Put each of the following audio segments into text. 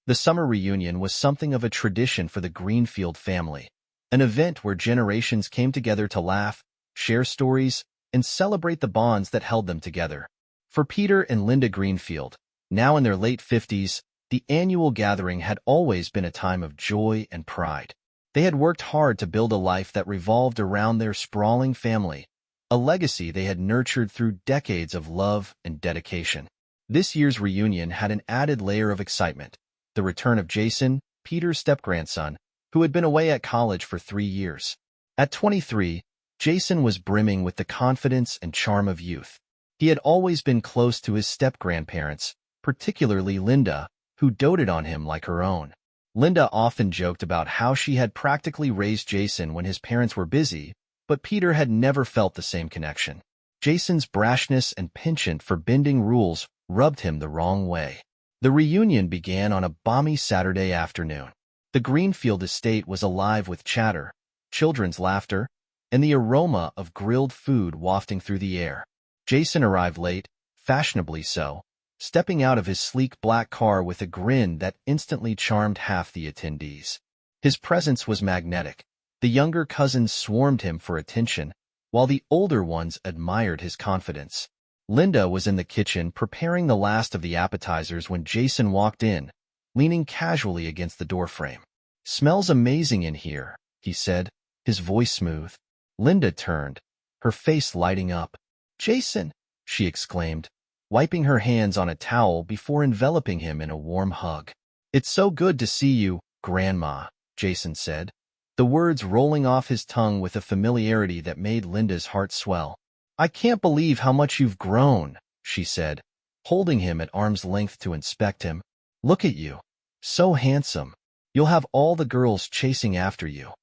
The summer reunion was something of a tradition for the Greenfield family, an event where generations came together to laugh, share stories, and celebrate the bonds that held them together. For Peter and Linda Greenfield, now in their late 50s, the annual gathering had always been a time of joy and pride. They had worked hard to build a life that revolved around their sprawling family, a legacy they had nurtured through decades of love and dedication. This year's reunion had an added layer of excitement: the return of Jason, Peter's stepgrandson, who had been away at college for 3 years. At 23, Jason was brimming with the confidence and charm of youth. He had always been close to his step-grandparents, particularly Linda, who doted on him like her own. Linda often joked about how she had practically raised Jason when his parents were busy, but Peter had never felt the same connection. Jason's brashness and penchant for bending rules rubbed him the wrong way. The reunion began on a balmy Saturday afternoon. The Greenfield estate was alive with chatter, children's laughter, and the aroma of grilled food wafting through the air. Jason arrived late, fashionably so, stepping out of his sleek black car with a grin that instantly charmed half the attendees. His presence was magnetic. The younger cousins swarmed him for attention, while the older ones admired his confidence. Linda was in the kitchen preparing the last of the appetizers when Jason walked in, leaning casually against the doorframe. "Smells amazing in here," he said, his voice smooth. Linda turned, her face lighting up. "Jason!" she exclaimed, wiping her hands on a towel before enveloping him in a warm hug. "It's so good to see you, Grandma," Jason said, the words rolling off his tongue with a familiarity that made Linda's heart swell. "I can't believe how much you've grown," she said, holding him at arm's length to inspect him. "Look at you. So handsome. You'll have all the girls chasing after you."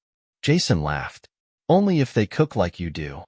Jason laughed. "Only if they cook like you do."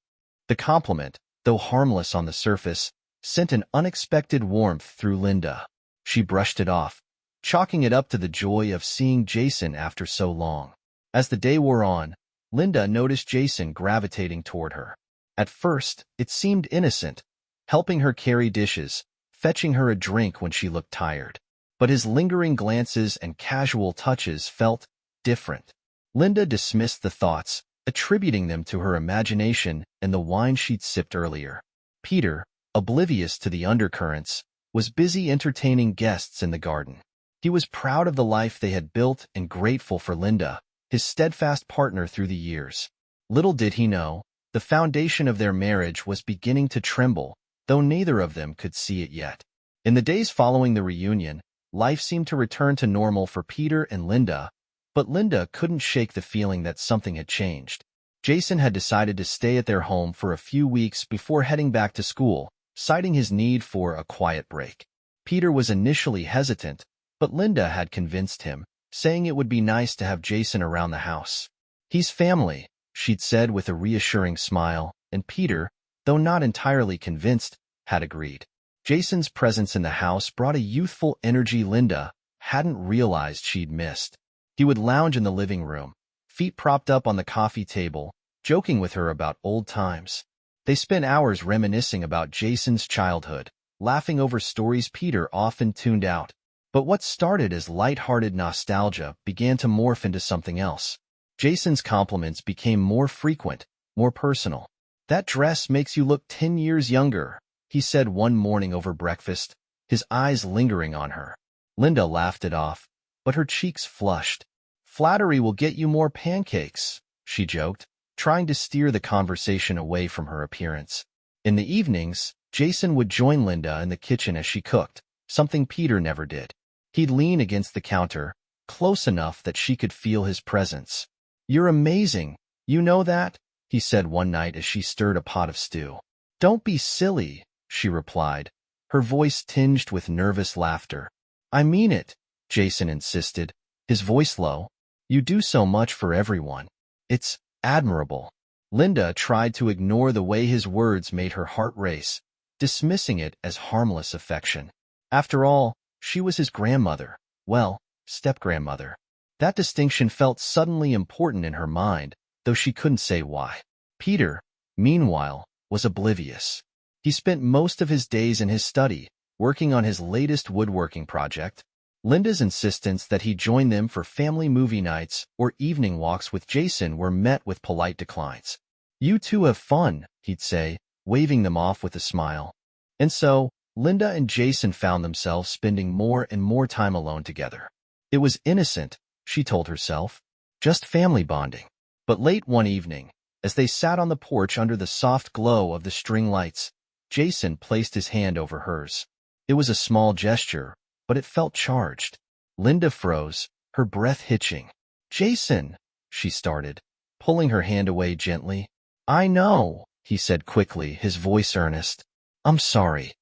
The compliment, though harmless on the surface, sent an unexpected warmth through Linda. She brushed it off, chalking it up to the joy of seeing Jason after so long. As the day wore on, Linda noticed Jason gravitating toward her. At first, it seemed innocent, helping her carry dishes, fetching her a drink when she looked tired. But his lingering glances and casual touches felt different. Linda dismissed the thoughts, attributing them to her imagination and the wine she'd sipped earlier. Peter, oblivious to the undercurrents, was busy entertaining guests in the garden. He was proud of the life they had built and grateful for Linda, his steadfast partner through the years. Little did he know, the foundation of their marriage was beginning to tremble, though neither of them could see it yet. In the days following the reunion, life seemed to return to normal for Peter and Linda, but Linda couldn't shake the feeling that something had changed. Jason had decided to stay at their home for a few weeks before heading back to school, citing his need for a quiet break. Peter was initially hesitant, but Linda had convinced him, saying it would be nice to have Jason around the house. "He's family," she'd said with a reassuring smile, and Peter, though not entirely convinced, had agreed. Jason's presence in the house brought a youthful energy Linda hadn't realized she'd missed. He would lounge in the living room, feet propped up on the coffee table, joking with her about old times. They spent hours reminiscing about Jason's childhood, laughing over stories Peter often tuned out. But what started as light-hearted nostalgia began to morph into something else. Jason's compliments became more frequent, more personal. "That dress makes you look 10 years younger," he said one morning over breakfast, his eyes lingering on her. Linda laughed it off, but her cheeks flushed. "Flattery will get you more pancakes," she joked, trying to steer the conversation away from her appearance. In the evenings, Jason would join Linda in the kitchen as she cooked, something Peter never did. He'd lean against the counter, close enough that she could feel his presence. "You're amazing, you know that?" he said one night as she stirred a pot of stew. "Don't be silly," she replied, her voice tinged with nervous laughter. "I mean it," Jason insisted, his voice low. "You do so much for everyone. It's admirable." Linda tried to ignore the way his words made her heart race, dismissing it as harmless affection. After all, she was his grandmother, well, step-grandmother. That distinction felt suddenly important in her mind, though she couldn't say why. Peter, meanwhile, was oblivious. He spent most of his days in his study, working on his latest woodworking project, Linda's insistence that he join them for family movie nights or evening walks with Jason were met with polite declines. "You two have fun," he'd say, waving them off with a smile. And so, Linda and Jason found themselves spending more and more time alone together. It was innocent, she told herself, just family bonding. But late one evening, as they sat on the porch under the soft glow of the string lights, Jason placed his hand over hers. It was a small gesture, but it felt charged. Linda froze, her breath hitching. "Jason," she started, pulling her hand away gently. "I know," he said quickly, his voice earnest. "I'm sorry.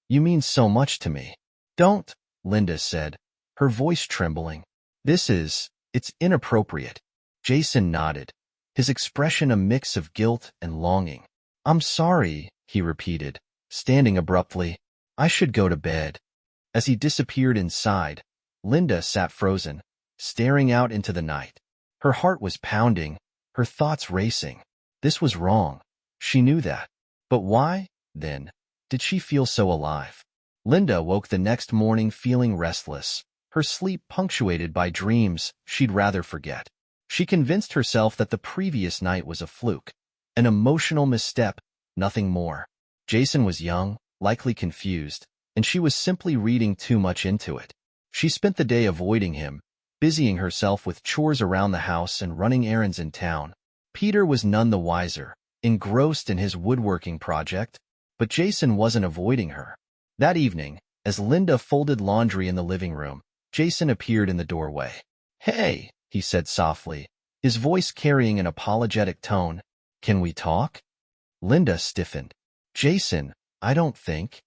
You mean so much to me." "Don't," Linda said, her voice trembling. It's inappropriate." Jason nodded, his expression a mix of guilt and longing. "I'm sorry," he repeated, standing abruptly. "I should go to bed." As he disappeared inside, Linda sat frozen, staring out into the night. Her heart was pounding, her thoughts racing. This was wrong. She knew that. But why, then, did she feel so alive? Linda woke the next morning feeling restless, her sleep punctuated by dreams she'd rather forget. She convinced herself that the previous night was a fluke, an emotional misstep, nothing more. Jason was young, likely confused, and she was simply reading too much into it. She spent the day avoiding him, busying herself with chores around the house and running errands in town. Peter was none the wiser, engrossed in his woodworking project, but Jason wasn't avoiding her. That evening, as Linda folded laundry in the living room, Jason appeared in the doorway. "Hey," he said softly, his voice carrying an apologetic tone. "Can we talk?" Linda stiffened. "Jason, I don't think."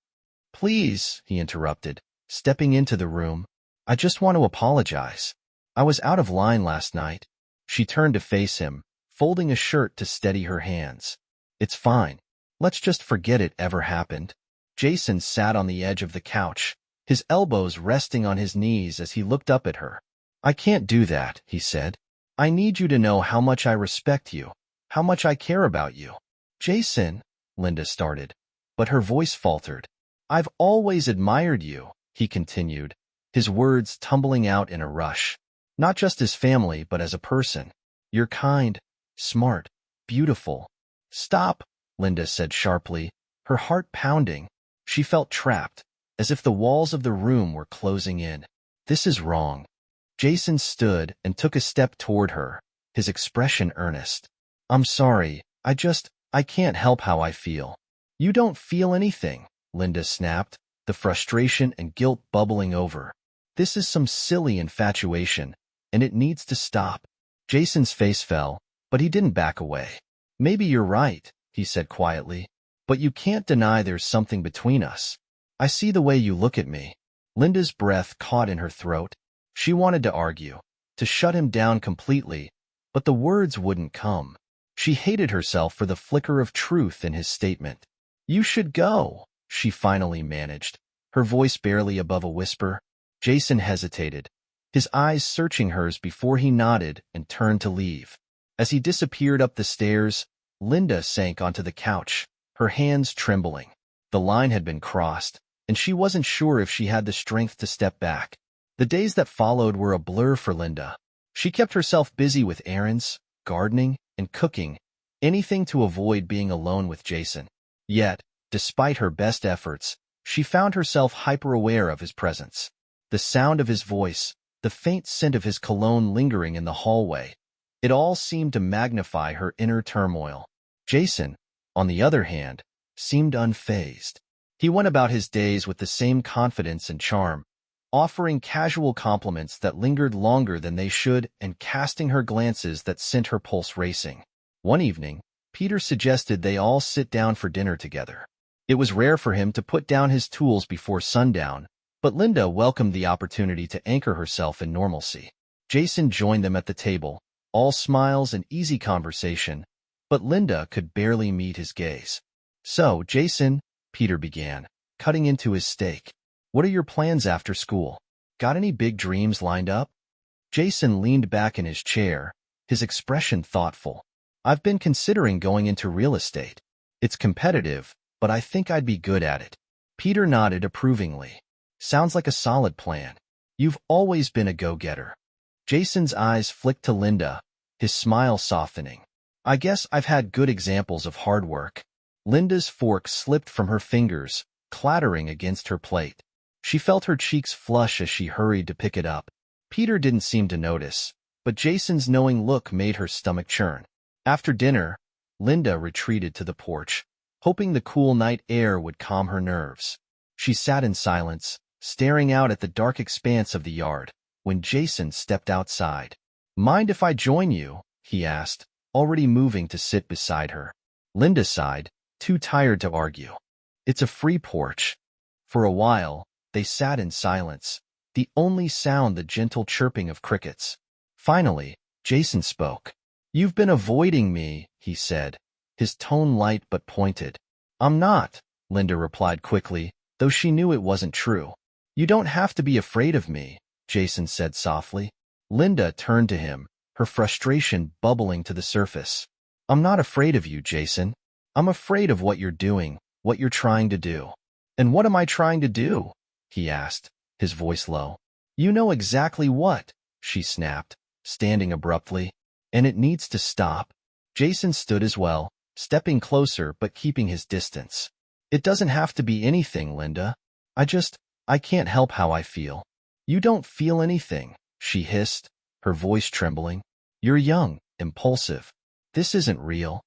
"Please," he interrupted, stepping into the room. "I just want to apologize. I was out of line last night." She turned to face him, folding a shirt to steady her hands. "It's fine. Let's just forget it ever happened." Jason sat on the edge of the couch, his elbows resting on his knees as he looked up at her. "I can't do that," he said. "I need you to know how much I respect you, how much I care about you." "Jason," Linda started, but her voice faltered. "I've always admired you," he continued, his words tumbling out in a rush. "Not just as family, but as a person. You're kind, smart, beautiful." "Stop," Linda said sharply, her heart pounding. She felt trapped, as if the walls of the room were closing in. "This is wrong." Jason stood and took a step toward her, his expression earnest. "I'm sorry, I can't help how I feel." "You don't feel anything," Linda snapped, the frustration and guilt bubbling over. "This is some silly infatuation, and it needs to stop." Jason's face fell, but he didn't back away. "Maybe you're right," he said quietly, "but you can't deny there's something between us. I see the way you look at me." Linda's breath caught in her throat. She wanted to argue, to shut him down completely, but the words wouldn't come. She hated herself for the flicker of truth in his statement. "You should go," she finally managed, her voice barely above a whisper. Jason hesitated, his eyes searching hers before he nodded and turned to leave. As he disappeared up the stairs, Linda sank onto the couch, her hands trembling. The line had been crossed, and she wasn't sure if she had the strength to step back. The days that followed were a blur for Linda. She kept herself busy with errands, gardening, and cooking, anything to avoid being alone with Jason. Yet, despite her best efforts, she found herself hyper-aware of his presence. The sound of his voice, the faint scent of his cologne lingering in the hallway, it all seemed to magnify her inner turmoil. Jason, on the other hand, seemed unfazed. He went about his days with the same confidence and charm, offering casual compliments that lingered longer than they should and casting her glances that sent her pulse racing. One evening, Peter suggested they all sit down for dinner together. It was rare for him to put down his tools before sundown, but Linda welcomed the opportunity to anchor herself in normalcy. Jason joined them at the table, all smiles and easy conversation, but Linda could barely meet his gaze. "So, Jason," Peter began, cutting into his steak, "what are your plans after school? Got any big dreams lined up?" Jason leaned back in his chair, his expression thoughtful. "I've been considering going into real estate. It's competitive, but I think I'd be good at it." Peter nodded approvingly. Sounds like a solid plan. You've always been a go-getter. Jason's eyes flicked to Linda, his smile softening. I guess I've had good examples of hard work. Linda's fork slipped from her fingers, clattering against her plate. She felt her cheeks flush as she hurried to pick it up. Peter didn't seem to notice, but Jason's knowing look made her stomach churn. After dinner, Linda retreated to the porch, hoping the cool night air would calm her nerves. She sat in silence, staring out at the dark expanse of the yard, when Jason stepped outside. "Mind if I join you?" he asked, already moving to sit beside her. Linda sighed, too tired to argue. "It's a free porch." For a while, they sat in silence, the only sound the gentle chirping of crickets. Finally, Jason spoke. "You've been avoiding me," he said, his tone light but pointed. "I'm not," Linda replied quickly, though she knew it wasn't true. "You don't have to be afraid of me," Jason said softly. Linda turned to him, her frustration bubbling to the surface. "I'm not afraid of you, Jason. I'm afraid of what you're doing, what you're trying to do." "And what am I trying to do?" he asked, his voice low. "You know exactly what," she snapped, standing abruptly. "And it needs to stop." Jason stood as well, stepping closer but keeping his distance. "It doesn't have to be anything, Linda. I can't help how I feel." "You don't feel anything," she hissed, her voice trembling. "You're young, impulsive. This isn't real."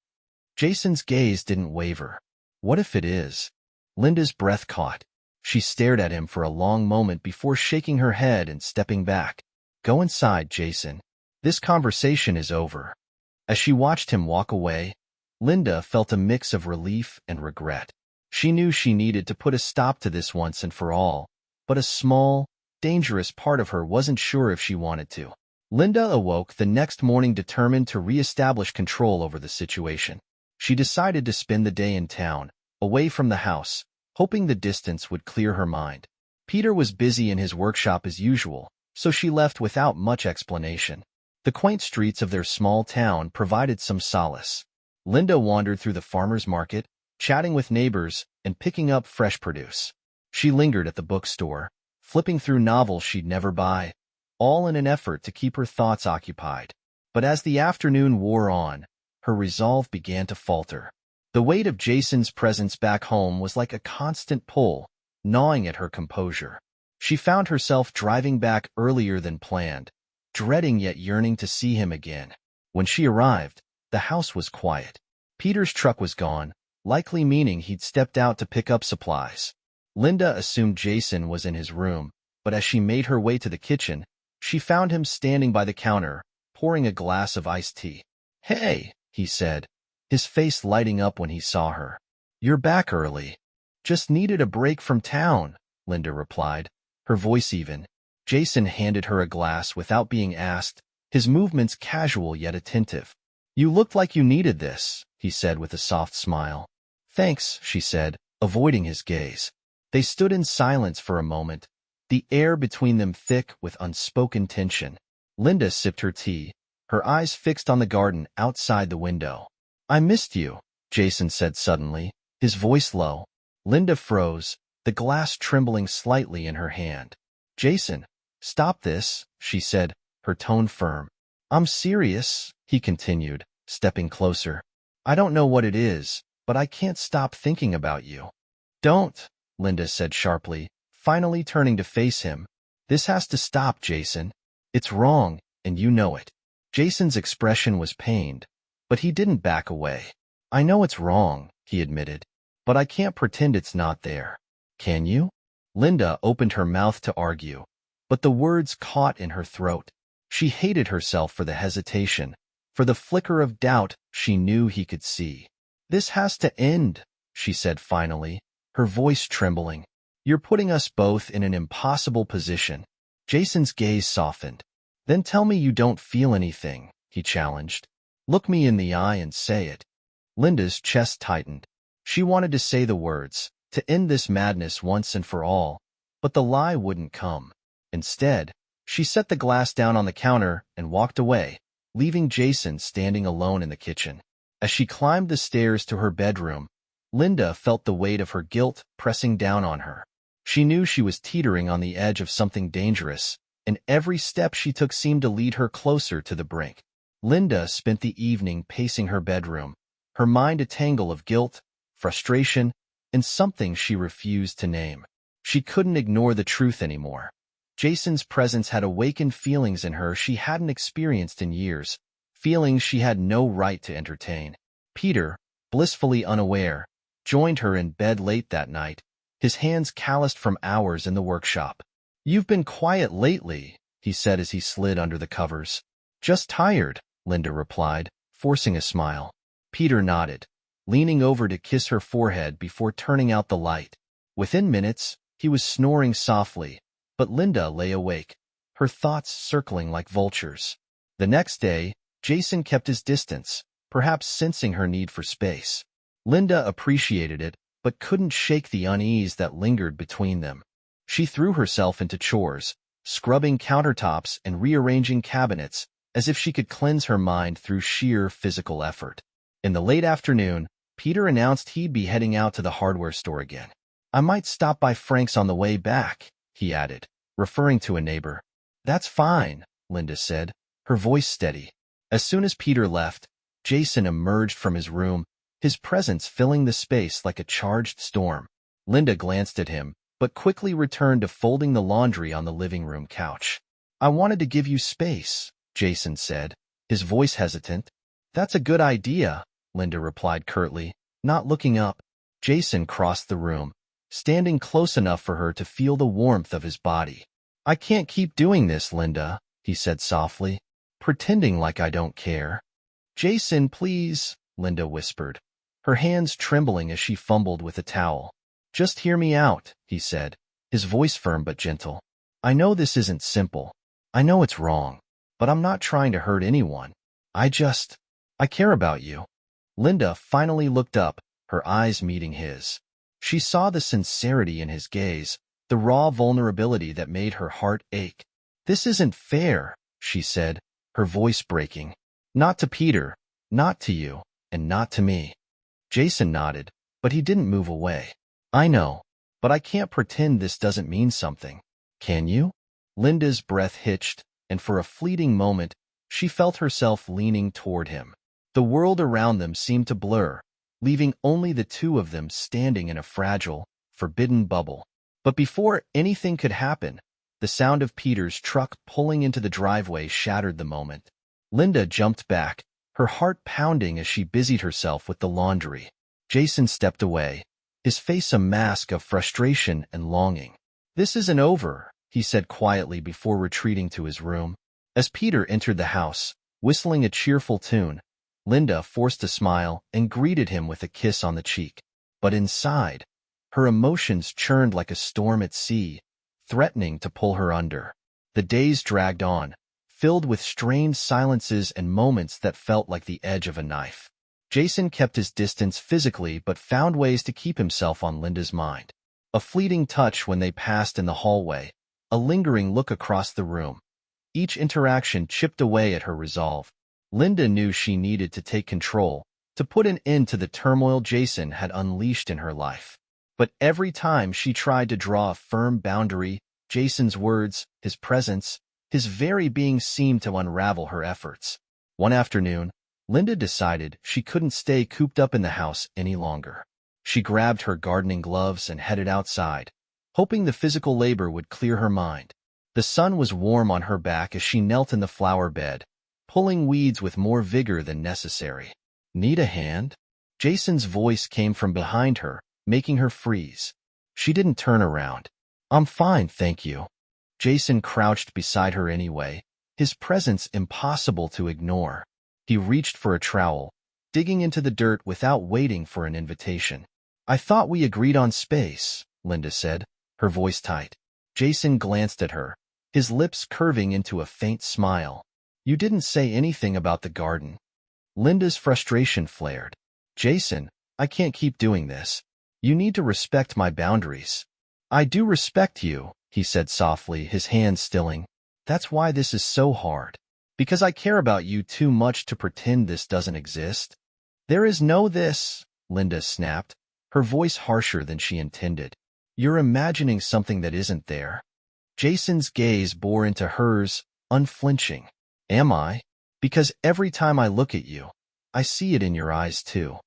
Jason's gaze didn't waver. "What if it is?" Linda's breath caught. She stared at him for a long moment before shaking her head and stepping back. "Go inside, Jason. This conversation is over." As she watched him walk away, Linda felt a mix of relief and regret. She knew she needed to put a stop to this once and for all, but a small, dangerous part of her wasn't sure if she wanted to. Linda awoke the next morning determined to re-establish control over the situation. She decided to spend the day in town, away from the house, hoping the distance would clear her mind. Peter was busy in his workshop as usual, so she left without much explanation. The quaint streets of their small town provided some solace. Linda wandered through the farmer's market, chatting with neighbors and picking up fresh produce. She lingered at the bookstore, flipping through novels she'd never buy, all in an effort to keep her thoughts occupied. But as the afternoon wore on, her resolve began to falter. The weight of Jason's presence back home was like a constant pull, gnawing at her composure. She found herself driving back earlier than planned, dreading yet yearning to see him again. When she arrived, the house was quiet. Peter's truck was gone, likely meaning he'd stepped out to pick up supplies. Linda assumed Jason was in his room, but as she made her way to the kitchen, she found him standing by the counter, pouring a glass of iced tea. "Hey," he said, his face lighting up when he saw her. "You're back early." "Just needed a break from town," Linda replied, her voice even. Jason handed her a glass without being asked, his movements casual yet attentive. "You looked like you needed this," he said with a soft smile. "Thanks," she said, avoiding his gaze. They stood in silence for a moment, the air between them thick with unspoken tension. Linda sipped her tea, her eyes fixed on the garden outside the window. "I missed you," Jason said suddenly, his voice low. Linda froze, the glass trembling slightly in her hand. "Jason, stop this," she said, her tone firm. "I'm serious," he continued, stepping closer. "I don't know what it is, but I can't stop thinking about you." "Don't," Linda said sharply, finally turning to face him. "This has to stop, Jason. It's wrong, and you know it." Jason's expression was pained, but he didn't back away. "I know it's wrong," he admitted, "but I can't pretend it's not there. Can you?" Linda opened her mouth to argue, but the words caught in her throat. She hated herself for the hesitation, for the flicker of doubt she knew he could see. "This has to end," she said finally, her voice trembling. "You're putting us both in an impossible position." Jason's gaze softened. "Then tell me you don't feel anything," he challenged. "Look me in the eye and say it." Linda's chest tightened. She wanted to say the words, to end this madness once and for all, but the lie wouldn't come. Instead, she set the glass down on the counter and walked away, leaving Jason standing alone in the kitchen. As she climbed the stairs to her bedroom, Linda felt the weight of her guilt pressing down on her. She knew she was teetering on the edge of something dangerous, and every step she took seemed to lead her closer to the brink. Linda spent the evening pacing her bedroom, her mind a tangle of guilt, frustration, and something she refused to name. She couldn't ignore the truth anymore. Jason's presence had awakened feelings in her she hadn't experienced in years, feelings she had no right to entertain. Peter, blissfully unaware, joined her in bed late that night, his hands calloused from hours in the workshop. "You've been quiet lately," he said as he slid under the covers. "Just tired," Linda replied, forcing a smile. Peter nodded, leaning over to kiss her forehead before turning out the light. Within minutes, he was snoring softly, but Linda lay awake, her thoughts circling like vultures. The next day, Jason kept his distance, perhaps sensing her need for space. Linda appreciated it, but couldn't shake the unease that lingered between them. She threw herself into chores, scrubbing countertops and rearranging cabinets, as if she could cleanse her mind through sheer physical effort. In the late afternoon, Peter announced he'd be heading out to the hardware store again. "I might stop by Frank's on the way back," he added, referring to a neighbor. "That's fine," Linda said, her voice steady. As soon as Peter left, Jason emerged from his room, his presence filling the space like a charged storm. Linda glanced at him, but quickly returned to folding the laundry on the living room couch. "I wanted to give you space," Jason said, his voice hesitant. "That's a good idea," Linda replied curtly, not looking up. Jason crossed the room, standing close enough for her to feel the warmth of his body. "I can't keep doing this, Linda," he said softly, "pretending like I don't care." "Jason, please," Linda whispered, her hands trembling as she fumbled with a towel. "Just hear me out," he said, his voice firm but gentle. "I know this isn't simple. I know it's wrong, but I'm not trying to hurt anyone. I care about you." Linda finally looked up, her eyes meeting his. She saw the sincerity in his gaze, the raw vulnerability that made her heart ache. "This isn't fair," she said, her voice breaking. "Not to Peter, not to you, and not to me." Jason nodded, but he didn't move away. "I know, but I can't pretend this doesn't mean something. Can you?" Linda's breath hitched, and for a fleeting moment, she felt herself leaning toward him. The world around them seemed to blur, leaving only the two of them standing in a fragile, forbidden bubble. But before anything could happen, the sound of Peter's truck pulling into the driveway shattered the moment. Linda jumped back, her heart pounding as she busied herself with the laundry. Jason stepped away, his face a mask of frustration and longing. "This isn't over," he said quietly before retreating to his room. As Peter entered the house, whistling a cheerful tune, Linda forced a smile and greeted him with a kiss on the cheek. But inside, her emotions churned like a storm at sea, threatening to pull her under. The days dragged on, filled with strained silences and moments that felt like the edge of a knife. Jason kept his distance physically but found ways to keep himself on Linda's mind. A fleeting touch when they passed in the hallway, a lingering look across the room. Each interaction chipped away at her resolve. Linda knew she needed to take control, to put an end to the turmoil Jason had unleashed in her life. But every time she tried to draw a firm boundary, Jason's words, his presence, his very being seemed to unravel her efforts. One afternoon, Linda decided she couldn't stay cooped up in the house any longer. She grabbed her gardening gloves and headed outside, hoping the physical labor would clear her mind. The sun was warm on her back as she knelt in the flower bed, pulling weeds with more vigor than necessary. "Need a hand?" Jason's voice came from behind her, making her freeze. She didn't turn around. "I'm fine, thank you." Jason crouched beside her anyway, his presence impossible to ignore. He reached for a trowel, digging into the dirt without waiting for an invitation. "I thought we agreed on space," Linda said, her voice tight. Jason glanced at her, his lips curving into a faint smile. "You didn't say anything about the garden." Linda's frustration flared. "Jason, I can't keep doing this. You need to respect my boundaries." "I do respect you," he said softly, his hands stilling. "That's why this is so hard. Because I care about you too much to pretend this doesn't exist." "There is no this," Linda snapped, her voice harsher than she intended. You're imagining something that isn't there. Jason's gaze bore into hers, unflinching. Am I? Because every time I look at you, I see it in your eyes too.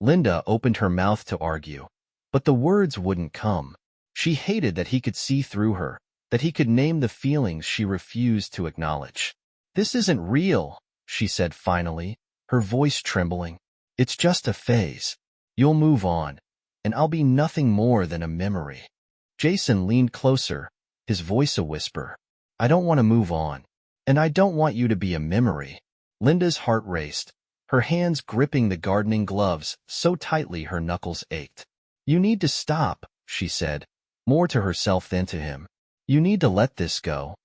Linda opened her mouth to argue, but the words wouldn't come. She hated that he could see through her, that he could name the feelings she refused to acknowledge. This isn't real, she said finally, her voice trembling. It's just a phase. You'll move on, and I'll be nothing more than a memory. Jason leaned closer, his voice a whisper. I don't want to move on, and I don't want you to be a memory. Linda's heart raced, her hands gripping the gardening gloves so tightly her knuckles ached. You need to stop, she said, more to herself than to him. You need to let this go.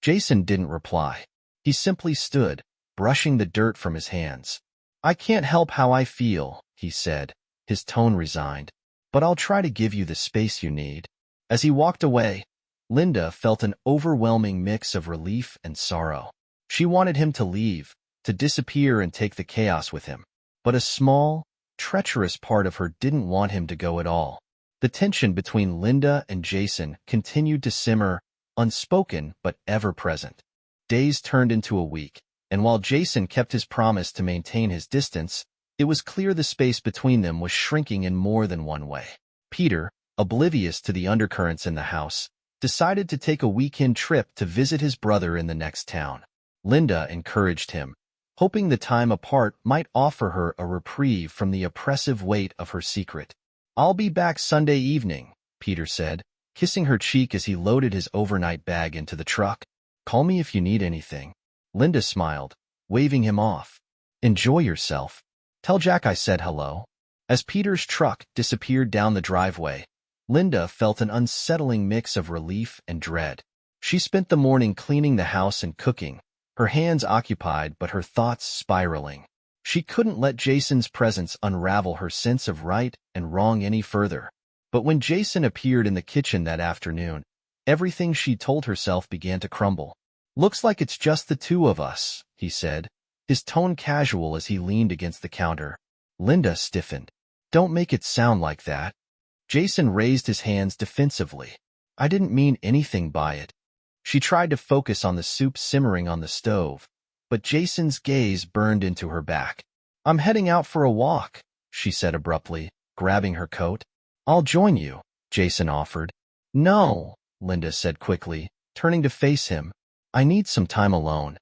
Jason didn't reply. He simply stood, brushing the dirt from his hands. I can't help how I feel, he said, his tone resigned, but I'll try to give you the space you need. As he walked away, Linda felt an overwhelming mix of relief and sorrow. She wanted him to leave, to disappear and take the chaos with him. But a small, treacherous part of her didn't want him to go at all. The tension between Linda and Jason continued to simmer, unspoken but ever-present. Days turned into a week, and while Jason kept his promise to maintain his distance, it was clear the space between them was shrinking in more than one way. Peter, oblivious to the undercurrents in the house, decided to take a weekend trip to visit his brother in the next town. Linda encouraged him, hoping the time apart might offer her a reprieve from the oppressive weight of her secret. I'll be back Sunday evening, Peter said, kissing her cheek as he loaded his overnight bag into the truck. Call me if you need anything. Linda smiled, waving him off. Enjoy yourself. Tell Jack I said hello. As Peter's truck disappeared down the driveway, Linda felt an unsettling mix of relief and dread. She spent the morning cleaning the house and cooking, her hands occupied but her thoughts spiraling. She couldn't let Jason's presence unravel her sense of right and wrong any further. But when Jason appeared in the kitchen that afternoon, everything she told herself began to crumble. Looks like it's just the two of us, he said, his tone casual as he leaned against the counter. Linda stiffened. Don't make it sound like that. Jason raised his hands defensively. I didn't mean anything by it. She tried to focus on the soup simmering on the stove, but Jason's gaze burned into her back. I'm heading out for a walk, she said abruptly, grabbing her coat. I'll join you, Jason offered. No, Linda said quickly, turning to face him. I need some time alone.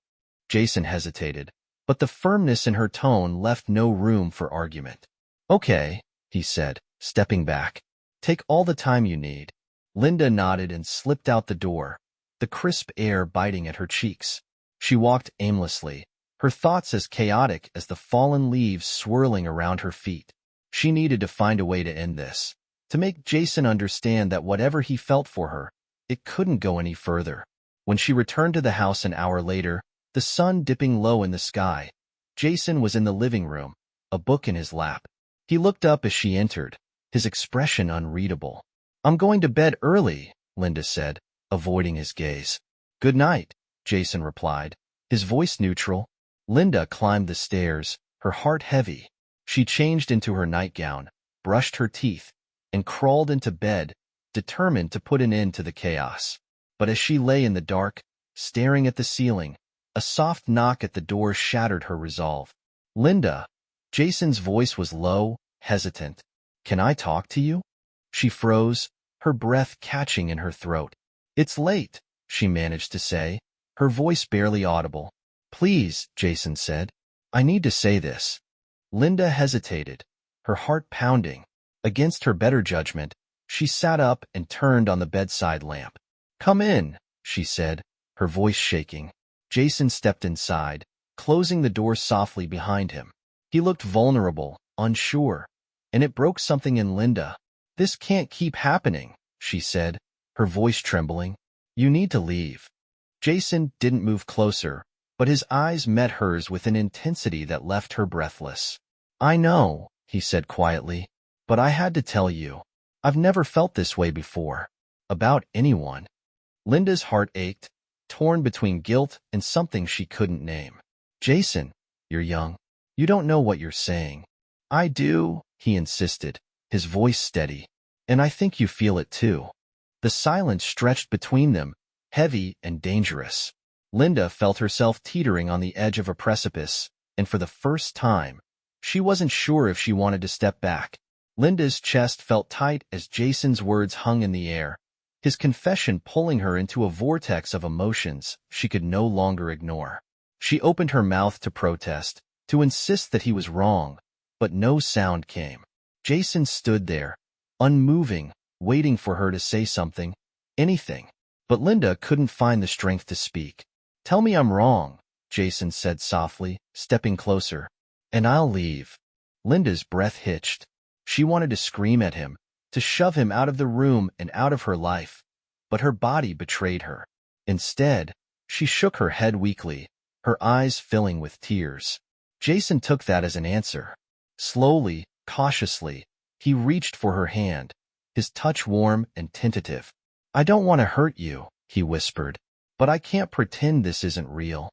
Jason hesitated, but the firmness in her tone left no room for argument. Okay, he said, stepping back. Take all the time you need. Linda nodded and slipped out the door, the crisp air biting at her cheeks. She walked aimlessly, her thoughts as chaotic as the fallen leaves swirling around her feet. She needed to find a way to end this, to make Jason understand that whatever he felt for her, it couldn't go any further. When she returned to the house an hour later, the sun dipping low in the sky, Jason was in the living room, a book in his lap. He looked up as she entered, his expression unreadable. I'm going to bed early, Linda said, avoiding his gaze. Good night, Jason replied, his voice neutral. Linda climbed the stairs, her heart heavy. She changed into her nightgown, brushed her teeth, and crawled into bed, determined to put an end to the chaos. But as she lay in the dark, staring at the ceiling, a soft knock at the door shattered her resolve. Linda. Jason's voice was low, hesitant. Can I talk to you? She froze, her breath catching in her throat. It's late, she managed to say, her voice barely audible. Please, Jason said. I need to say this. Linda hesitated, her heart pounding. Against her better judgment, she sat up and turned on the bedside lamp. Come in, she said, her voice shaking. Jason stepped inside, closing the door softly behind him. He looked vulnerable, unsure, and it broke something in Linda. This can't keep happening, she said, her voice trembling. You need to leave. Jason didn't move closer, but his eyes met hers with an intensity that left her breathless. I know, he said quietly, but I had to tell you. I've never felt this way before. About anyone. Linda's heart ached, torn between guilt and something she couldn't name. Jason, you're young. You don't know what you're saying. I do, he insisted, his voice steady. And I think you feel it too. The silence stretched between them, heavy and dangerous. Linda felt herself teetering on the edge of a precipice, and for the first time, she wasn't sure if she wanted to step back. Linda's chest felt tight as Jason's words hung in the air, his confession pulling her into a vortex of emotions she could no longer ignore. She opened her mouth to protest, to insist that he was wrong, but no sound came. Jason stood there, unmoving, waiting for her to say something, anything. But Linda couldn't find the strength to speak. "Tell me I'm wrong," Jason said softly, stepping closer. "And I'll leave." Linda's breath hitched. She wanted to scream at him, to shove him out of the room and out of her life, but her body betrayed her. Instead, she shook her head weakly, her eyes filling with tears. Jason took that as an answer. Slowly, cautiously, he reached for her hand, his touch warm and tentative. "I don't want to hurt you," he whispered, "but I can't pretend this isn't real."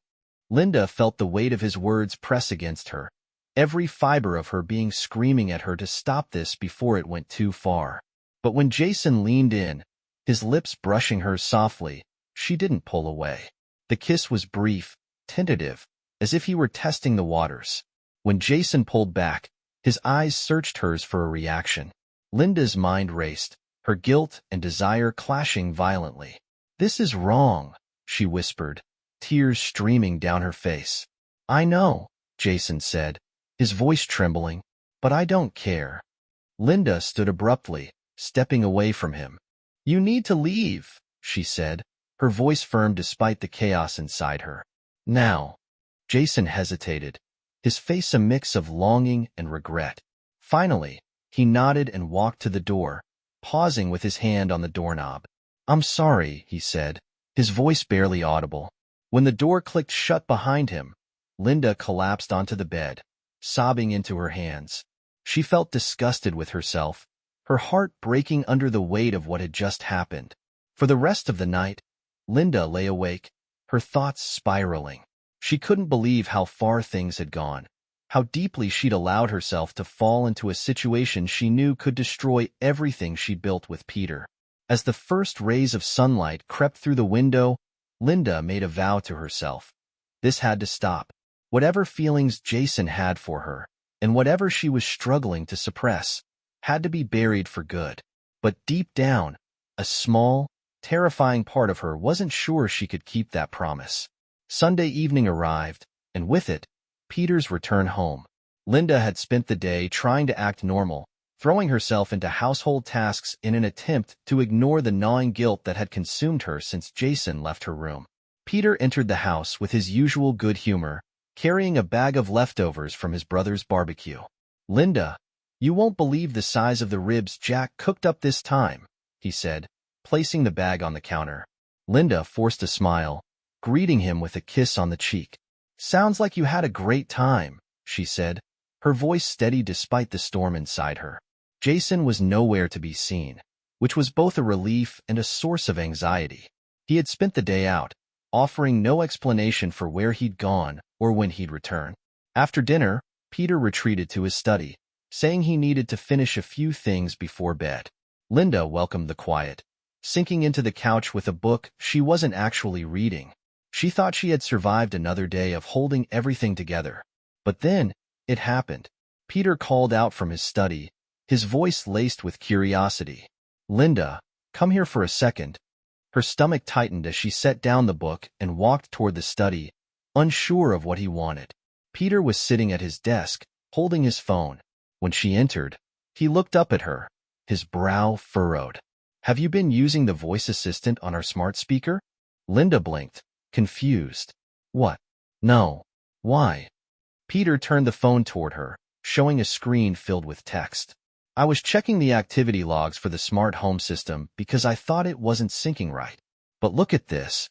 Linda felt the weight of his words press against her, every fiber of her being screaming at her to stop this before it went too far. But when Jason leaned in, his lips brushing hers softly, she didn't pull away. The kiss was brief, tentative, as if he were testing the waters. When Jason pulled back, his eyes searched hers for a reaction. Linda's mind raced, her guilt and desire clashing violently. "This is wrong," she whispered, tears streaming down her face. "I know," Jason said, his voice trembling, "but I don't care." Linda stood abruptly, stepping away from him. "You need to leave," she said, her voice firm despite the chaos inside her. "Now." Jason hesitated, his face a mix of longing and regret. Finally, he nodded and walked to the door, pausing with his hand on the doorknob. "I'm sorry," he said, his voice barely audible. When the door clicked shut behind him, Linda collapsed onto the bed, sobbing into her hands. She felt disgusted with herself, her heart breaking under the weight of what had just happened. For the rest of the night, Linda lay awake, her thoughts spiraling. She couldn't believe how far things had gone, how deeply she'd allowed herself to fall into a situation she knew could destroy everything she'd built with Peter. As the first rays of sunlight crept through the window, Linda made a vow to herself. This had to stop. Whatever feelings Jason had for her, and whatever she was struggling to suppress, had to be buried for good. But deep down, a small, terrifying part of her wasn't sure she could keep that promise. Sunday evening arrived, and with it, Peter's return home. Linda had spent the day trying to act normal, throwing herself into household tasks in an attempt to ignore the gnawing guilt that had consumed her since Jason left her room. Peter entered the house with his usual good humor, carrying a bag of leftovers from his brother's barbecue. "Linda, you won't believe the size of the ribs Jack cooked up this time," he said, placing the bag on the counter. Linda forced a smile, greeting him with a kiss on the cheek. "Sounds like you had a great time," she said, her voice steady despite the storm inside her. Jason was nowhere to be seen, which was both a relief and a source of anxiety. He had spent the day out, offering no explanation for where he'd gone or when he'd return. After dinner, Peter retreated to his study, saying he needed to finish a few things before bed. Linda welcomed the quiet, sinking into the couch with a book she wasn't actually reading. She thought she had survived another day of holding everything together. But then, it happened. Peter called out from his study, his voice laced with curiosity. "Linda, come here for a second." Her stomach tightened as she set down the book and walked toward the study, unsure of what he wanted. Peter was sitting at his desk, holding his phone. When she entered, he looked up at her, his brow furrowed. "Have you been using the voice assistant on our smart speaker?" Linda blinked, confused. "What? No. Why?" Peter turned the phone toward her, showing a screen filled with text. "I was checking the activity logs for the smart home system because I thought it wasn't syncing right. But look at this."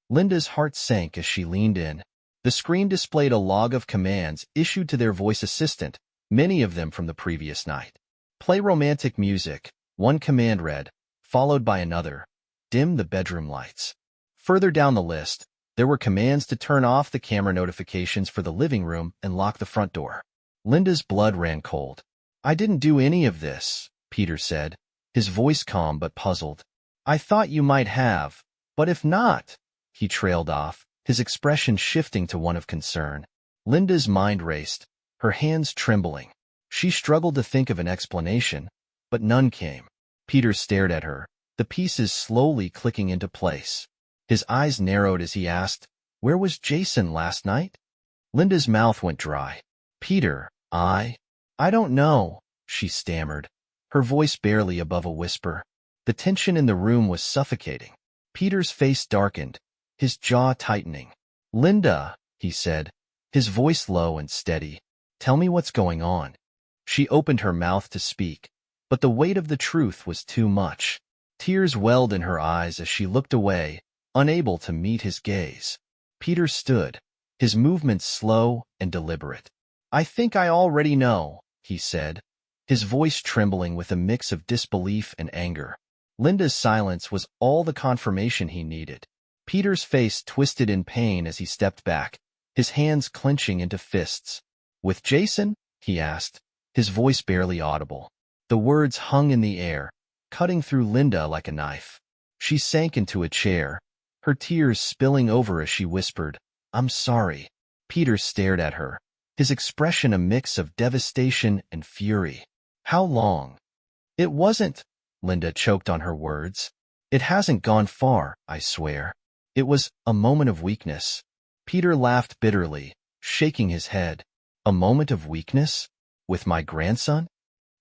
Linda's heart sank as she leaned in. The screen displayed a log of commands issued to their voice assistant, many of them from the previous night. "Play romantic music," one command read, followed by another. "Dim the bedroom lights." Further down the list, there were commands to turn off the camera notifications for the living room and lock the front door. Linda's blood ran cold. "I didn't do any of this," Peter said, his voice calm but puzzled. I thought you might have, but if not, he trailed off, his expression shifting to one of concern. Linda's mind raced, her hands trembling. She struggled to think of an explanation, but none came. Peter stared at her, the pieces slowly clicking into place. His eyes narrowed as he asked, "Where was Jason last night?" Linda's mouth went dry. "Peter, I don't know," she stammered, her voice barely above a whisper. The tension in the room was suffocating. Peter's face darkened, his jaw tightening. "Linda," he said, his voice low and steady, "tell me what's going on." She opened her mouth to speak, but the weight of the truth was too much. Tears welled in her eyes as she looked away, unable to meet his gaze. Peter stood, his movements slow and deliberate. "I think I already know," he said, his voice trembling with a mix of disbelief and anger. Linda's silence was all the confirmation he needed. Peter's face twisted in pain as he stepped back, his hands clenching into fists. "With Jason?" he asked, his voice barely audible. The words hung in the air, cutting through Linda like a knife. She sank into a chair, her tears spilling over as she whispered, "I'm sorry." Peter stared at her, his expression a mix of devastation and fury. "How long?" "It wasn't," Linda choked on her words. "It hasn't gone far, I swear. It was a moment of weakness." Peter laughed bitterly, shaking his head. "A moment of weakness? With my grandson?"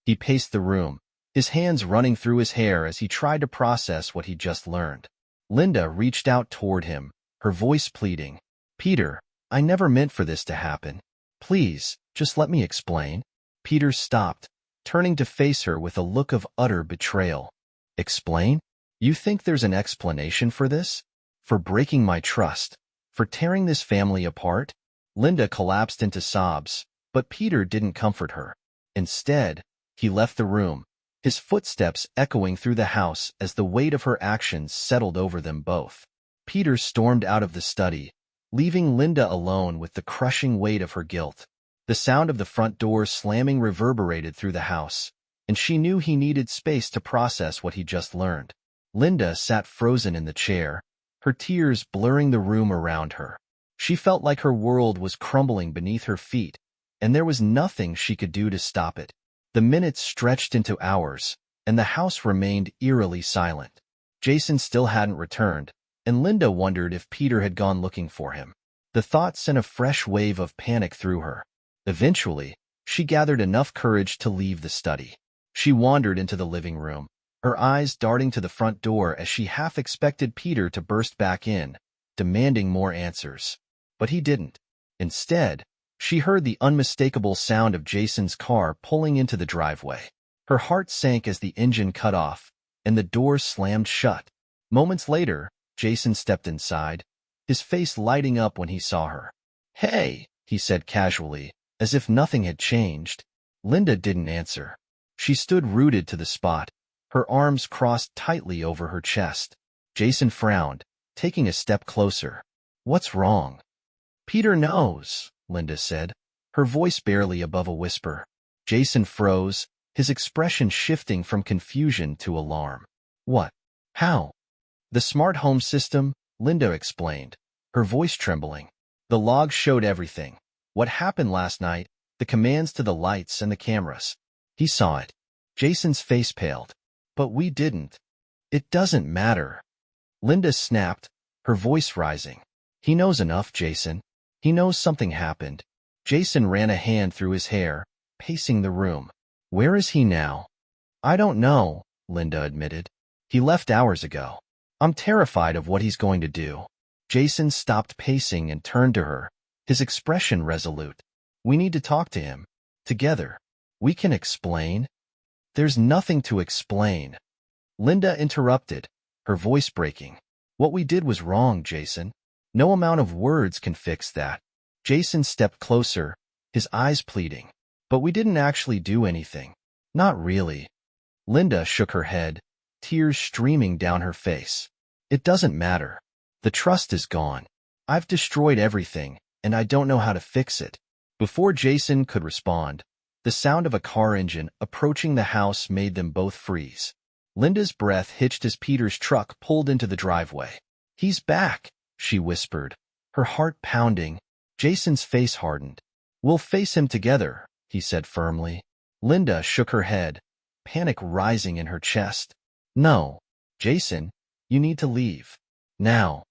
He paced the room, his hands running through his hair as he tried to process what he'd just learned. Linda reached out toward him, her voice pleading. "Peter, I never meant for this to happen. Please, just let me explain." Peter stopped, turning to face her with a look of utter betrayal. "Explain? You think there's an explanation for this? For breaking my trust? For tearing this family apart?" Linda collapsed into sobs, but Peter didn't comfort her. Instead, he left the room, his footsteps echoing through the house as the weight of her actions settled over them both. Peter stormed out of the study, leaving Linda alone with the crushing weight of her guilt. The sound of the front door slamming reverberated through the house, and she knew he needed space to process what he just learned. Linda sat frozen in the chair, her tears blurring the room around her. She felt like her world was crumbling beneath her feet, and there was nothing she could do to stop it. The minutes stretched into hours, and the house remained eerily silent. Jason still hadn't returned, and Linda wondered if Peter had gone looking for him. The thought sent a fresh wave of panic through her. Eventually, she gathered enough courage to leave the study. She wandered into the living room, her eyes darting to the front door as she half expected Peter to burst back in, demanding more answers. But he didn't. Instead, she heard the unmistakable sound of Jason's car pulling into the driveway. Her heart sank as the engine cut off, and the door slammed shut. Moments later, Jason stepped inside, his face lighting up when he saw her. "Hey," he said casually, as if nothing had changed. Linda didn't answer. She stood rooted to the spot, her arms crossed tightly over her chest. Jason frowned, taking a step closer. "What's wrong?" "Peter knows," Linda said, her voice barely above a whisper. Jason froze, his expression shifting from confusion to alarm. "What? How?" "The smart home system," Linda explained, her voice trembling. "The logs showed everything. What happened last night, the commands to the lights and the cameras. He saw it." Jason's face paled. "But we didn't." "It doesn't matter." Linda snapped, her voice rising. "He knows enough, Jason. He knows something happened." Jason ran a hand through his hair, pacing the room. "Where is he now?" "I don't know," Linda admitted. "He left hours ago. I'm terrified of what he's going to do." Jason stopped pacing and turned to her, his expression resolute. "We need to talk to him. Together. We can explain." "There's nothing to explain," Linda interrupted, her voice breaking. "What we did was wrong, Jason. No amount of words can fix that." Jason stepped closer, his eyes pleading. "But we didn't actually do anything." "Not really." Linda shook her head, tears streaming down her face. "It doesn't matter. The trust is gone. I've destroyed everything, and I don't know how to fix it." Before Jason could respond, the sound of a car engine approaching the house made them both freeze. Linda's breath hitched as Peter's truck pulled into the driveway. "He's back," she whispered, her heart pounding. Jason's face hardened. "We'll face him together," he said firmly. Linda shook her head, panic rising in her chest. "No, Jason, you need to leave. Now."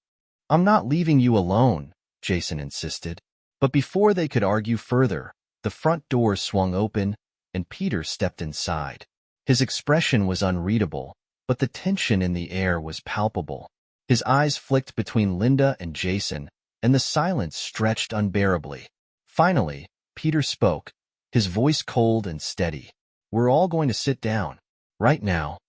"I'm not leaving you alone," Jason insisted. But before they could argue further, the front door swung open, and Peter stepped inside. His expression was unreadable, but the tension in the air was palpable. His eyes flicked between Linda and Jason, and the silence stretched unbearably. Finally, Peter spoke, his voice cold and steady. "We're all going to sit down. Right now."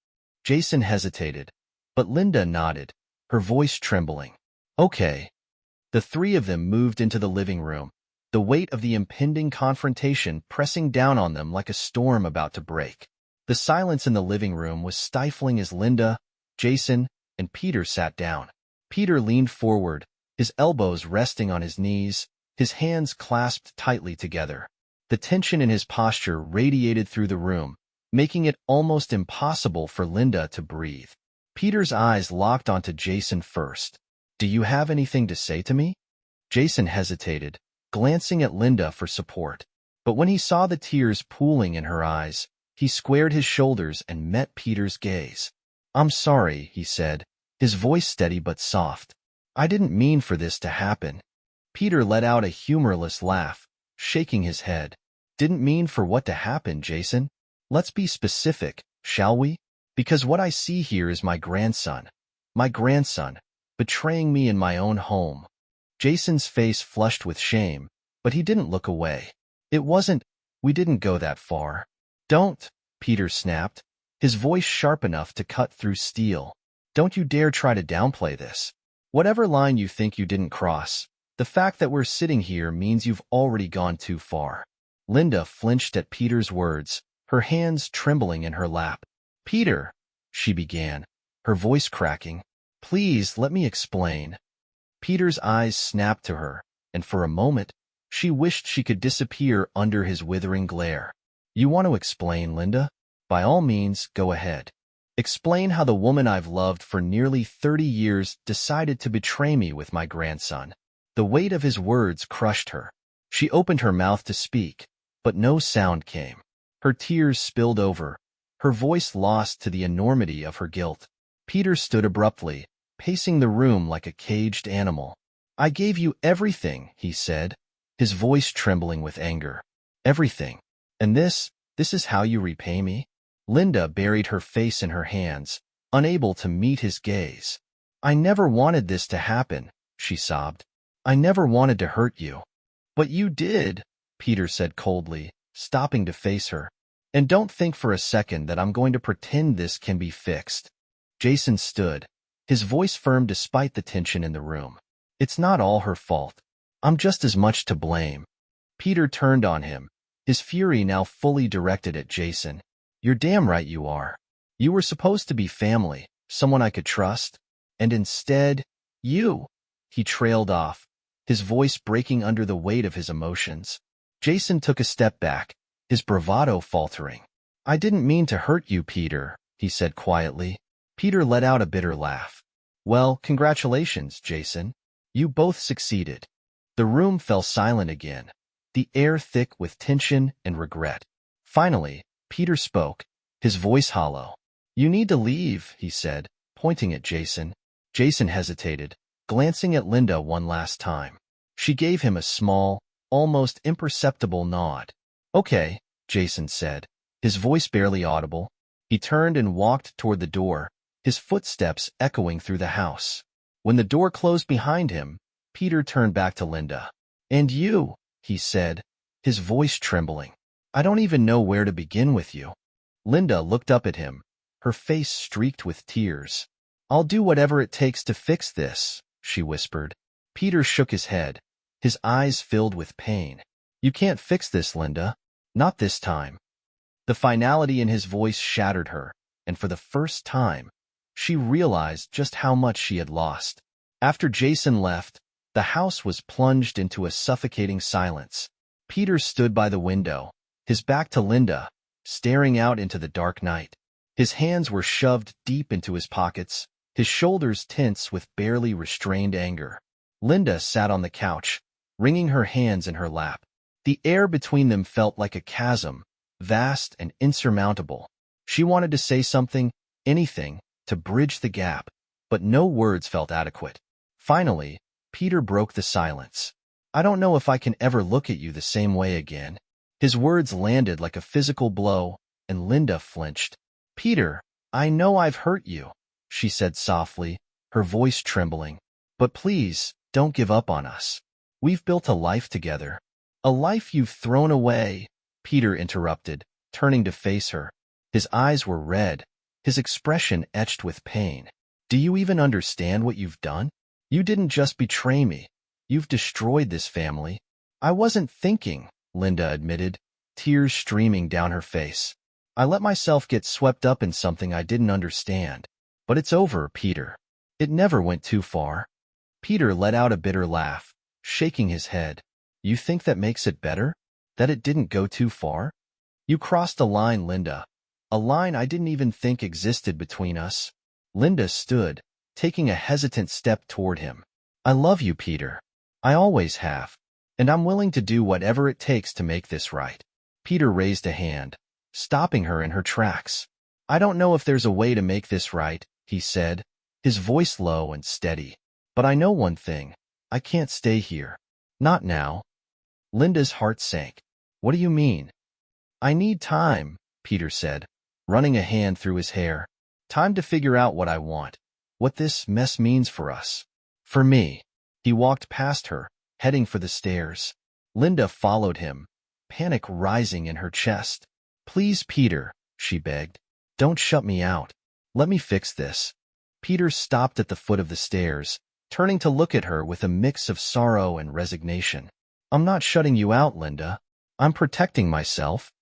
Jason hesitated, but Linda nodded, her voice trembling. "Okay." The three of them moved into the living room, the weight of the impending confrontation pressing down on them like a storm about to break. The silence in the living room was stifling as Linda, Jason, and Peter sat down. Peter leaned forward, his elbows resting on his knees, his hands clasped tightly together. The tension in his posture radiated through the room, making it almost impossible for Linda to breathe. Peter's eyes locked onto Jason first. "Do you have anything to say to me?" Jason hesitated, glancing at Linda for support. But when he saw the tears pooling in her eyes, he squared his shoulders and met Peter's gaze. "I'm sorry," he said, his voice steady but soft. "I didn't mean for this to happen." Peter let out a humorless laugh, shaking his head. "Didn't mean for what to happen, Jason? Let's be specific, shall we? Because what I see here is my grandson, betraying me in my own home." Jason's face flushed with shame, but he didn't look away. We didn't go that far." "Don't," Peter snapped, his voice sharp enough to cut through steel. "Don't you dare try to downplay this. Whatever line you think you didn't cross, the fact that we're sitting here means you've already gone too far." Linda flinched at Peter's words, her hands trembling in her lap. "Peter," she began, her voice cracking, "please let me explain." Peter's eyes snapped to her, and for a moment, she wished she could disappear under his withering glare. "You want to explain, Linda? By all means, go ahead. Explain how the woman I've loved for nearly 30 years decided to betray me with my grandson." The weight of his words crushed her. She opened her mouth to speak, but no sound came. Her tears spilled over, her voice lost to the enormity of her guilt. Peter stood abruptly, pacing the room like a caged animal. "I gave you everything," he said, his voice trembling with anger. "Everything. And this is how you repay me?" Linda buried her face in her hands, unable to meet his gaze. "I never wanted this to happen," she sobbed. "I never wanted to hurt you." "But you did," Peter said coldly, stopping to face her. "And don't think for a second that I'm going to pretend this can be fixed." Jason stood, his voice firm despite the tension in the room. "It's not all her fault. I'm just as much to blame." Peter turned on him, his fury now fully directed at Jason. "You're damn right you are. You were supposed to be family, someone I could trust. And instead, you—" He trailed off, his voice breaking under the weight of his emotions. Jason took a step back, his bravado faltering. "I didn't mean to hurt you, Peter," he said quietly. Peter let out a bitter laugh. "Well, congratulations, Jason. You both succeeded." The room fell silent again, the air thick with tension and regret. Finally, Peter spoke, his voice hollow. "You need to leave," he said, pointing at Jason. Jason hesitated, glancing at Linda one last time. She gave him a small, almost imperceptible nod. "Okay," Jason said, his voice barely audible. He turned and walked toward the door, his footsteps echoing through the house. When the door closed behind him, Peter turned back to Linda. "And you," he said, his voice trembling. "I don't even know where to begin with you." Linda looked up at him, her face streaked with tears. "I'll do whatever it takes to fix this," she whispered. Peter shook his head, his eyes filled with pain. "You can't fix this, Linda. Not this time." The finality in his voice shattered her, and for the first time, she realized just how much she had lost. After Jason left, the house was plunged into a suffocating silence. Peter stood by the window, his back to Linda, staring out into the dark night. His hands were shoved deep into his pockets, his shoulders tense with barely restrained anger. Linda sat on the couch, wringing her hands in her lap. The air between them felt like a chasm, vast and insurmountable. She wanted to say something, anything, to bridge the gap, but no words felt adequate. Finally, Peter broke the silence. "I don't know if I can ever look at you the same way again." His words landed like a physical blow, and Linda flinched. "Peter, I know I've hurt you," she said softly, her voice trembling. "But please, don't give up on us. We've built a life together." "A life you've thrown away," Peter interrupted, turning to face her. His eyes were red, his expression etched with pain. "Do you even understand what you've done? You didn't just betray me. You've destroyed this family." "I wasn't thinking," Linda admitted, tears streaming down her face. "I let myself get swept up in something I didn't understand. But it's over, Peter. It never went too far." Peter let out a bitter laugh, shaking his head. "You think that makes it better? That it didn't go too far? You crossed a line, Linda. A line I didn't even think existed between us." Linda stood, taking a hesitant step toward him. "I love you, Peter. I always have. And I'm willing to do whatever it takes to make this right." Peter raised a hand, stopping her in her tracks. "I don't know if there's a way to make this right," he said, his voice low and steady. "But I know one thing. I can't stay here. Not now." Linda's heart sank. "What do you mean?" "I need time," Peter said, running a hand through his hair. "Time to figure out what I want, what this mess means for us. For me." He walked past her, heading for the stairs. Linda followed him, panic rising in her chest. "Please, Peter," she begged. "Don't shut me out. Let me fix this." Peter stopped at the foot of the stairs, turning to look at her with a mix of sorrow and resignation. "I'm not shutting you out, Linda. I'm protecting myself."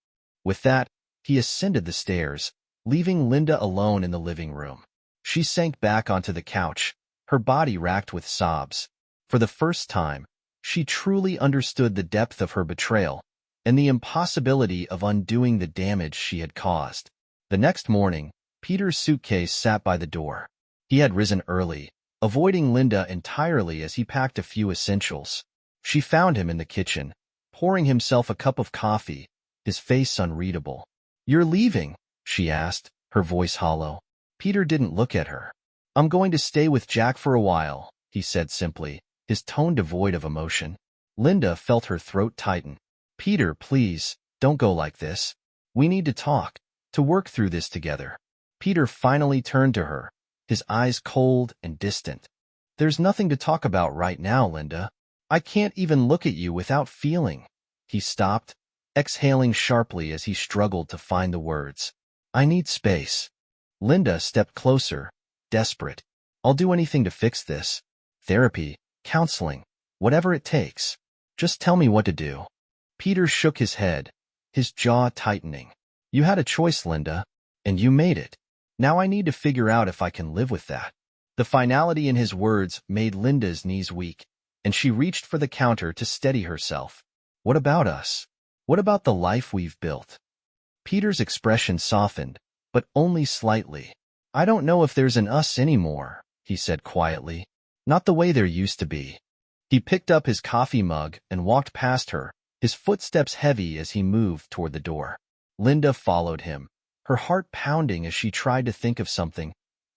With that, he ascended the stairs, leaving Linda alone in the living room. She sank back onto the couch, her body racked with sobs. For the first time, she truly understood the depth of her betrayal and the impossibility of undoing the damage she had caused. The next morning, Peter's suitcase sat by the door. He had risen early, avoiding Linda entirely as he packed a few essentials. She found him in the kitchen, pouring himself a cup of coffee, his face unreadable. "You're leaving?" she asked, her voice hollow. Peter didn't look at her. "I'm going to stay with Jack for a while," he said simply, his tone devoid of emotion. Linda felt her throat tighten. "Peter, please, don't go like this. We need to talk, to work through this together." Peter finally turned to her, his eyes cold and distant. "There's nothing to talk about right now, Linda. I can't even look at you without feeling." He stopped, exhaling sharply as he struggled to find the words. "I need space." Linda stepped closer, desperate. "I'll do anything to fix this. Therapy, counseling, whatever it takes. Just tell me what to do." Peter shook his head, his jaw tightening. "You had a choice, Linda, and you made it. Now I need to figure out if I can live with that." The finality in his words made Linda's knees weak, and she reached for the counter to steady herself. "What about us? What about the life we've built?" Peter's expression softened, but only slightly. "I don't know if there's an us anymore," he said quietly. "Not the way there used to be." He picked up his coffee mug and walked past her, his footsteps heavy as he moved toward the door. Linda followed him, her heart pounding as she tried to think of something,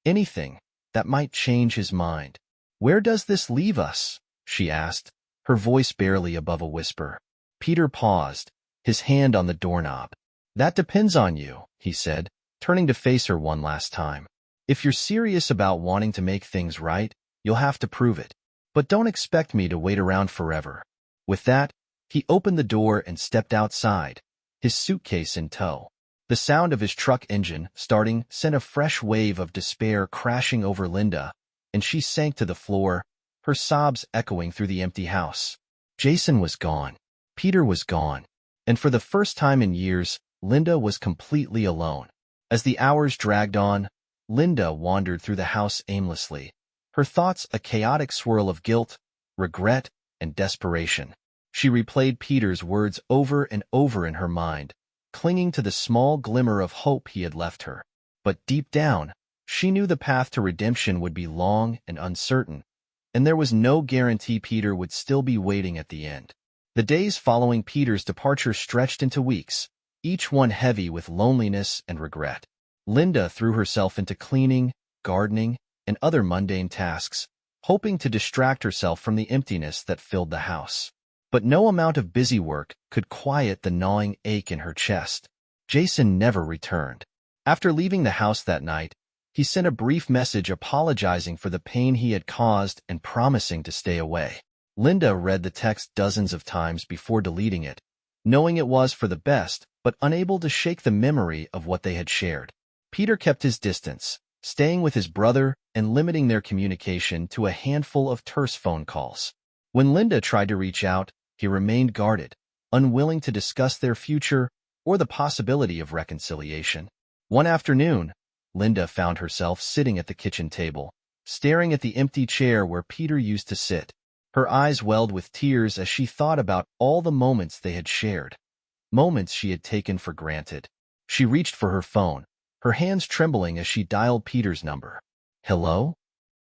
anything, that might change his mind. "Where does this leave us?" she asked, her voice barely above a whisper. Peter paused, his hand on the doorknob. "That depends on you," he said, turning to face her one last time. "If you're serious about wanting to make things right, you'll have to prove it. But don't expect me to wait around forever." With that, he opened the door and stepped outside, his suitcase in tow. The sound of his truck engine starting sent a fresh wave of despair crashing over Linda, and she sank to the floor, her sobs echoing through the empty house. Jason was gone. Peter was gone. And for the first time in years, Linda was completely alone. As the hours dragged on, Linda wandered through the house aimlessly, her thoughts a chaotic swirl of guilt, regret, and desperation. She replayed Peter's words over and over in her mind, clinging to the small glimmer of hope he had left her. But deep down, she knew the path to redemption would be long and uncertain, and there was no guarantee Peter would still be waiting at the end. The days following Peter's departure stretched into weeks, each one heavy with loneliness and regret. Linda threw herself into cleaning, gardening, and other mundane tasks, hoping to distract herself from the emptiness that filled the house. But no amount of busy work could quiet the gnawing ache in her chest. Jason never returned. After leaving the house that night, he sent a brief message apologizing for the pain he had caused and promising to stay away. Linda read the text dozens of times before deleting it, knowing it was for the best, but unable to shake the memory of what they had shared. Peter kept his distance, staying with his brother and limiting their communication to a handful of terse phone calls. When Linda tried to reach out, he remained guarded, unwilling to discuss their future or the possibility of reconciliation. One afternoon, Linda found herself sitting at the kitchen table, staring at the empty chair where Peter used to sit. Her eyes welled with tears as she thought about all the moments they had shared, moments she had taken for granted. She reached for her phone, her hands trembling as she dialed Peter's number. "Hello?"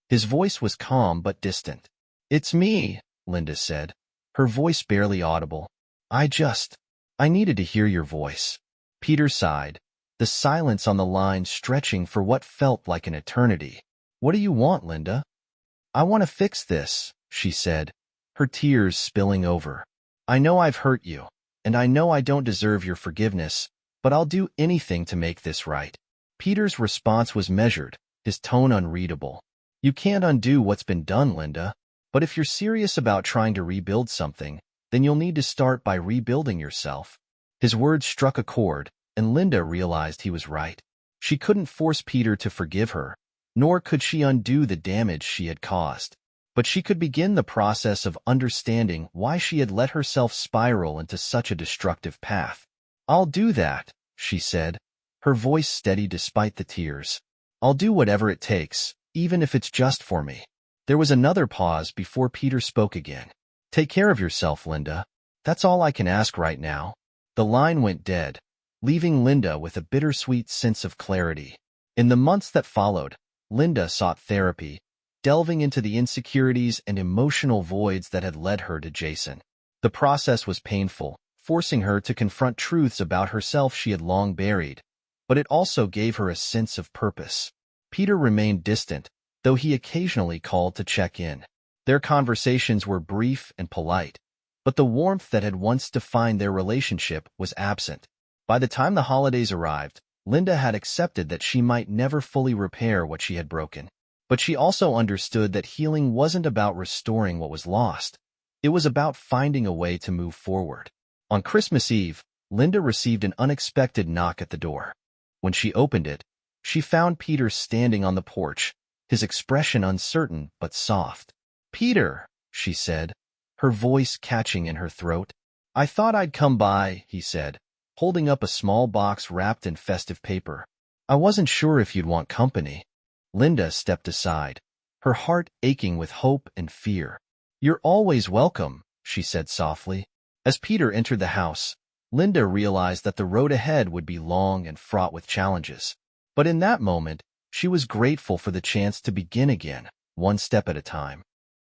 His voice was calm but distant. "It's me," Linda said, her voice barely audible. I needed to hear your voice." Peter sighed, the silence on the line stretching for what felt like an eternity. "What do you want, Linda?" "I want to fix this," she said, her tears spilling over. "I know I've hurt you, and I know I don't deserve your forgiveness, but I'll do anything to make this right." Peter's response was measured, his tone unreadable. "You can't undo what's been done, Linda. But if you're serious about trying to rebuild something, then you'll need to start by rebuilding yourself." His words struck a chord, and Linda realized he was right. She couldn't force Peter to forgive her, nor could she undo the damage she had caused. But she could begin the process of understanding why she had let herself spiral into such a destructive path. "I'll do that," she said, her voice steady despite the tears. "I'll do whatever it takes, even if it's just for me." There was another pause before Peter spoke again. "Take care of yourself, Linda. That's all I can ask right now." The line went dead, leaving Linda with a bittersweet sense of clarity. In the months that followed, Linda sought therapy, delving into the insecurities and emotional voids that had led her to Jason. The process was painful, forcing her to confront truths about herself she had long buried, but it also gave her a sense of purpose. Peter remained distant, though he occasionally called to check in. Their conversations were brief and polite, but the warmth that had once defined their relationship was absent. By the time the holidays arrived, Linda had accepted that she might never fully repair what she had broken. But she also understood that healing wasn't about restoring what was lost. It was about finding a way to move forward. On Christmas Eve, Linda received an unexpected knock at the door. When she opened it, she found Peter standing on the porch, his expression uncertain but soft. "Peter," she said, her voice catching in her throat. "I thought I'd come by," he said, holding up a small box wrapped in festive paper. "I wasn't sure if you'd want company." Linda stepped aside, her heart aching with hope and fear. "You're always welcome," she said softly. As Peter entered the house, Linda realized that the road ahead would be long and fraught with challenges. But in that moment, she was grateful for the chance to begin again, one step at a time.